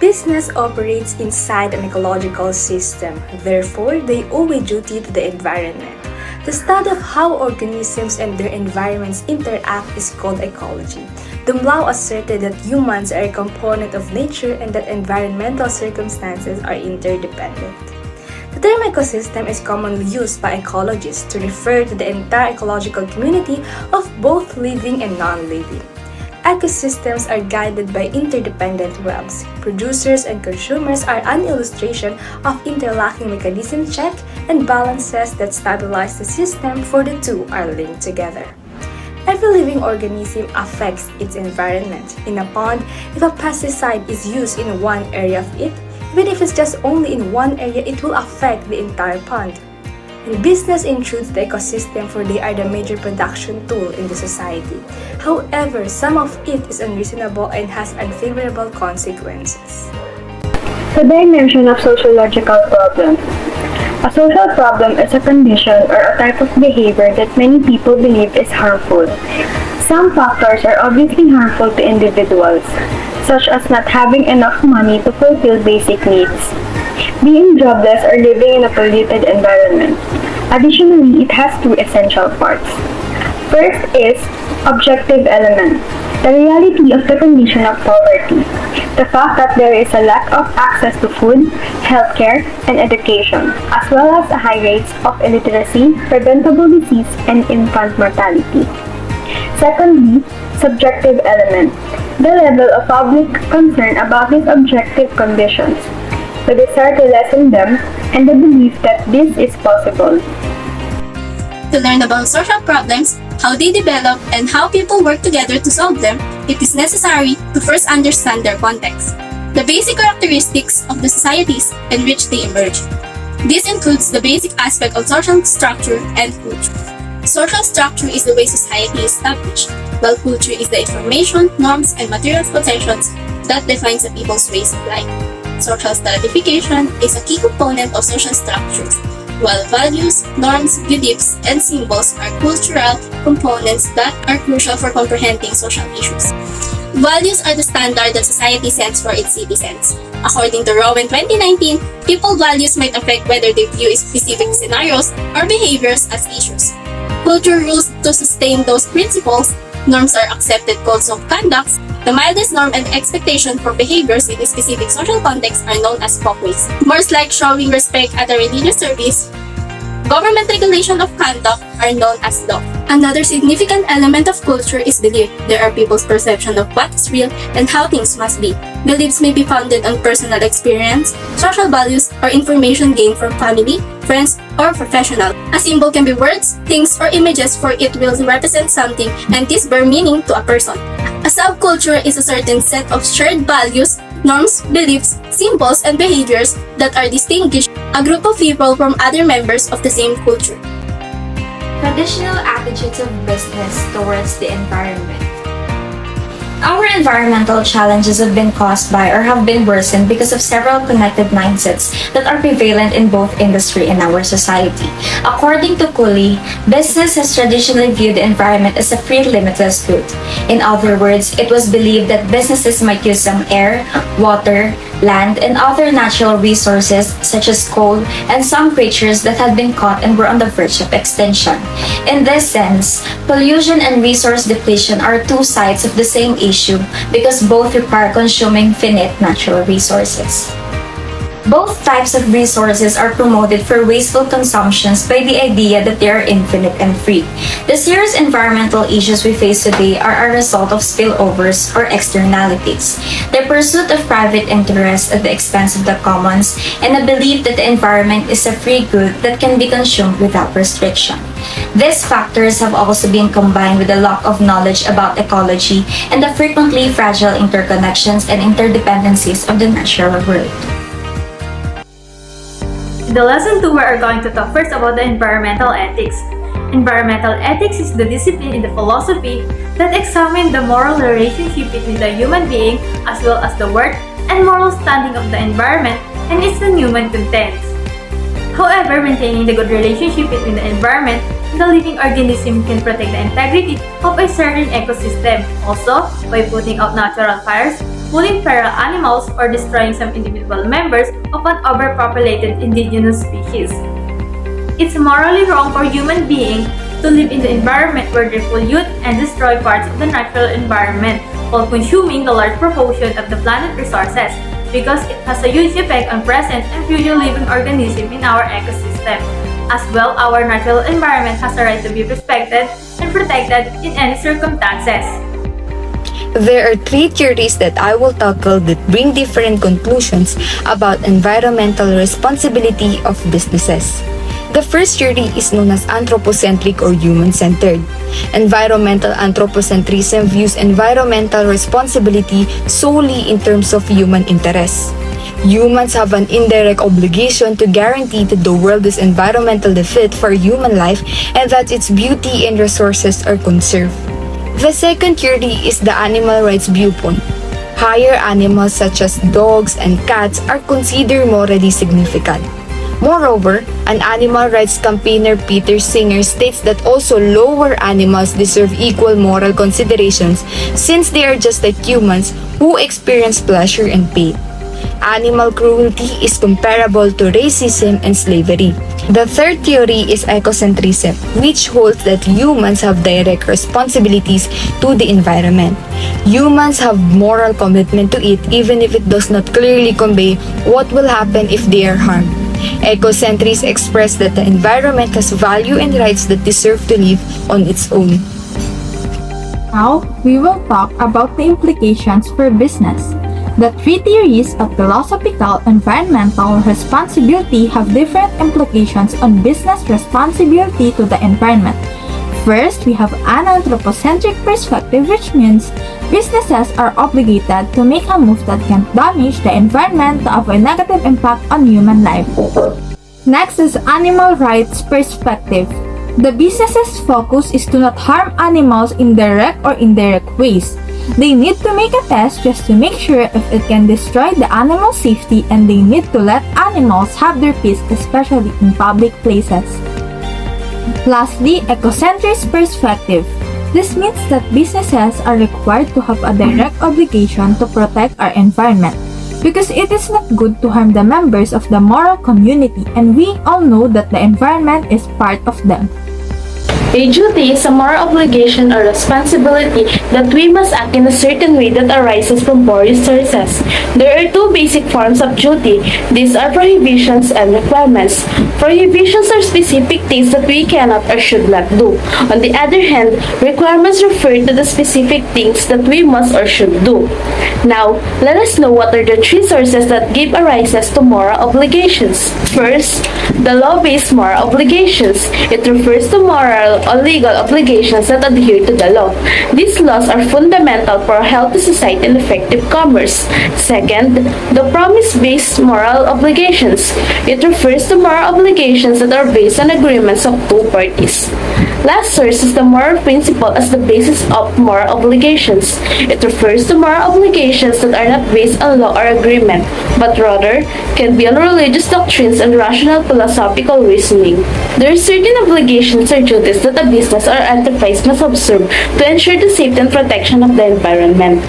Business operates inside an ecological system, therefore they owe a duty to the environment. The study of how organisms and their environments interact is called ecology. Dumlao asserted that humans are a component of nature and that environmental circumstances are interdependent. The term ecosystem is commonly used by ecologists to refer to the entire ecological community of both living and non-living. Ecosystems are guided by interdependent webs. Producers and consumers are an illustration of interlocking mechanism check and balances that stabilize the system, for the two are linked together. Every living organism affects its environment. In a pond, if a pesticide is used in one area of it, even if it's just only in one area, it will affect the entire pond. And business intrudes the ecosystem, for they are the major production tool in the society. However, some of it is unreasonable and has unfavorable consequences. The dimension of sociological problem. A social problem is a condition or a type of behavior that many people believe is harmful. Some factors are obviously harmful to individuals, such as not having enough money to fulfill basic needs, being jobless, or living in a polluted environment. Additionally, it has two essential parts. First is objective element, the reality of the condition of poverty, the fact that there is a lack of access to food, healthcare, and education, as well as a high rates of illiteracy, preventable disease, and infant mortality. Secondly, subjective element, the level of public concern about these objective conditions, the desire to lessen them, and the belief that this is possible. To learn about social problems, how they develop, and how people work together to solve them, it is necessary to first understand their context, the basic characteristics of the societies in which they emerge. This includes the basic aspect of social structure and culture. Social structure is the way society is established, while culture is the information, norms, and material possessions that defines a people's ways of life. Social stratification is a key component of social structures, while values, norms, beliefs, and symbols are cultural components that are crucial for comprehending social issues. Values are the standard that society sets for its citizens. According to Rowan 2019, people values might affect whether they view specific scenarios or behaviors as issues. Culture rules to sustain those principles. Norms are accepted codes of conduct. The mildest norm and expectation for behaviors in a specific social context are known as folkways. Mores like showing respect at a religious service, government regulation of conduct are known as law. Another significant element of culture is belief. There are people's perception of what is real and how things must be. Beliefs may be founded on personal experience, social values, or information gained from family, friends, or professional. A symbol can be words, things, or images, for it will represent something and this bear meaning to a person. A subculture is a certain set of shared values, norms, beliefs, symbols, and behaviors that are distinguished a group of people from other members of the same culture. Traditional attitudes of business towards the environment. Our environmental challenges have been caused by or have been worsened because of several connected mindsets that are prevalent in both industry and our society. According to Cooley, business has traditionally viewed the environment as a free, limitless good. In other words, it was believed that businesses might use some air, water, land, and other natural resources such as coal and some creatures that had been caught and were on the verge of extinction. In this sense, pollution and resource depletion are two sides of the same issue because both require consuming finite natural resources. Both types of resources are promoted for wasteful consumptions by the idea that they are infinite and free. The serious environmental issues we face today are a result of spillovers or externalities, the pursuit of private interest at the expense of the commons, and a belief that the environment is a free good that can be consumed without restriction. These factors have also been combined with a lack of knowledge about ecology and the frequently fragile interconnections and interdependencies of the natural world. In the lesson 2, we are going to talk first about the environmental ethics. Environmental ethics is the discipline in the philosophy that examines the moral relationship between the human being as well as the worth and moral standing of the environment and its non-human contents. However, maintaining the good relationship between the environment and the living organism can protect the integrity of a certain ecosystem. Also, by putting out natural fires, pulling feral animals or destroying some individual members of an overpopulated indigenous species. It's morally wrong for human beings to live in the environment where they pollute and destroy parts of the natural environment while consuming the large proportion of the planet resources, because it has a huge effect on present and future living organisms in our ecosystem. As well, our natural environment has a right to be respected and protected in any circumstances. There are 3 theories that I will tackle that bring different conclusions about environmental responsibility of businesses. The first theory is known as anthropocentric or human-centered. Environmental anthropocentrism views environmental responsibility solely in terms of human interests. Humans have an indirect obligation to guarantee that the world is environmentally fit for human life and that its beauty and resources are conserved. The second theory is the animal rights viewpoint. Higher animals such as dogs and cats are considered morally significant. Moreover, an animal rights campaigner Peter Singer states that also lower animals deserve equal moral considerations since they are just like humans who experience pleasure and pain. Animal cruelty is comparable to racism and slavery. The third theory is ecocentrism, which holds that humans have direct responsibilities to the environment. Humans have moral commitment to it even if it does not clearly convey what will happen if they are harmed. Ecocentrists express that the environment has value and rights that deserve to live on its own. Now, we will talk about the implications for business. The 3 theories of philosophical environmental responsibility have different implications on business responsibility to the environment. First, we have an anthropocentric perspective, which means businesses are obligated to make a move that can damage the environment to avoid negative impact on human life. Next is animal rights perspective. The business's focus is to not harm animals in direct or indirect ways. They need to make a test just to make sure if it can destroy the animal's safety, and they need to let animals have their peace, especially in public places. Lastly, ecocentric perspective. This means that businesses are required to have a direct obligation to protect our environment, because it is not good to harm the members of the moral community, and we all know that the environment is part of them. A duty is a moral obligation or responsibility that we must act in a certain way that arises from various sources. There are 2 basic forms of duty. These are prohibitions and requirements. Prohibitions are specific things that we cannot or should not do. On the other hand, requirements refer to the specific things that we must or should do. Now, let us know what are the 3 sources that give arises to moral obligations. First, the law-based moral obligations. It refers to moral or legal obligations that adhere to the law. These laws are fundamental for a healthy society and effective commerce. Second, the promise-based moral obligations. It refers to moral obligations that are based on agreements of 2 parties. Last source is the moral principle as the basis of moral obligations. It refers to moral obligations that are not based on law or agreement, but rather can be on religious doctrines and rational philosophical reasoning. There are certain obligations or duties that a business or enterprise must observe to ensure the safety and protection of the environment.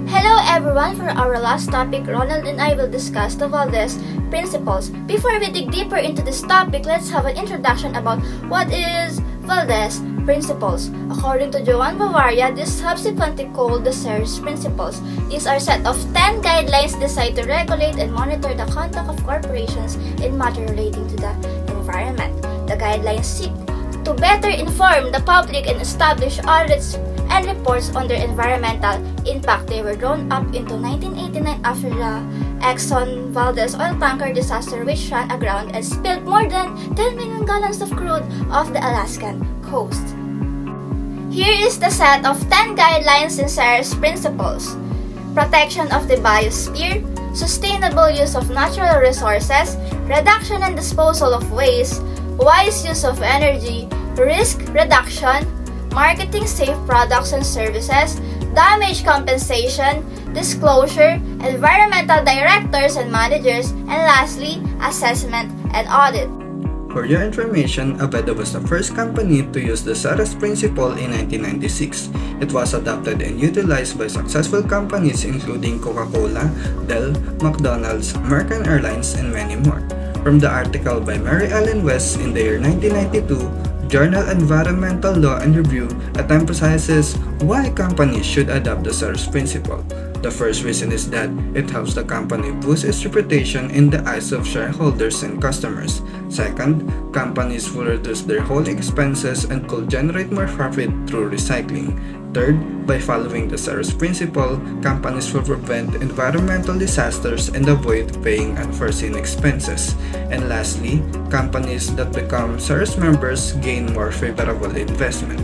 Hello everyone, for our last topic, Ronald and I will discuss the Valdez principles. Before we dig deeper into this topic, let's have an introduction about what is Valdez principles. According to Joan Bavaria, this subsequently called the Serres principles. These are a set of 10 guidelines designed to regulate and monitor the conduct of corporations in matter relating to the environment. The guidelines seek to better inform the public and establish audits and reports on their environmental impact. They were drawn up into 1989 after the Exxon Valdez oil tanker disaster, which ran aground and spilled more than 10 million gallons of crude off the Alaskan coast. Here is the set of 10 guidelines in Serres principles: protection of the biosphere, sustainable use of natural resources, reduction and disposal of waste, wise use of energy, risk reduction, marketing safe products and services, damage compensation, disclosure, environmental directors and managers, and lastly, assessment and audit. For your information, Aveda was the first company to use the Ceres principle in 1996. It was adopted and utilized by successful companies including Coca-Cola, Dell, McDonald's, American Airlines, and many more. From the article by Mary Ellen West in the year 1992, Journal Environmental Law and Review, it emphasizes why companies should adopt the Ceres principle. The first reason is that it helps the company boost its reputation in the eyes of shareholders and customers. Second, companies will reduce their holding expenses and could generate more profit through recycling. Third, by following the Ceres principle, companies will prevent environmental disasters and avoid paying unforeseen expenses. And lastly, companies that become Ceres members gain more favorable investment.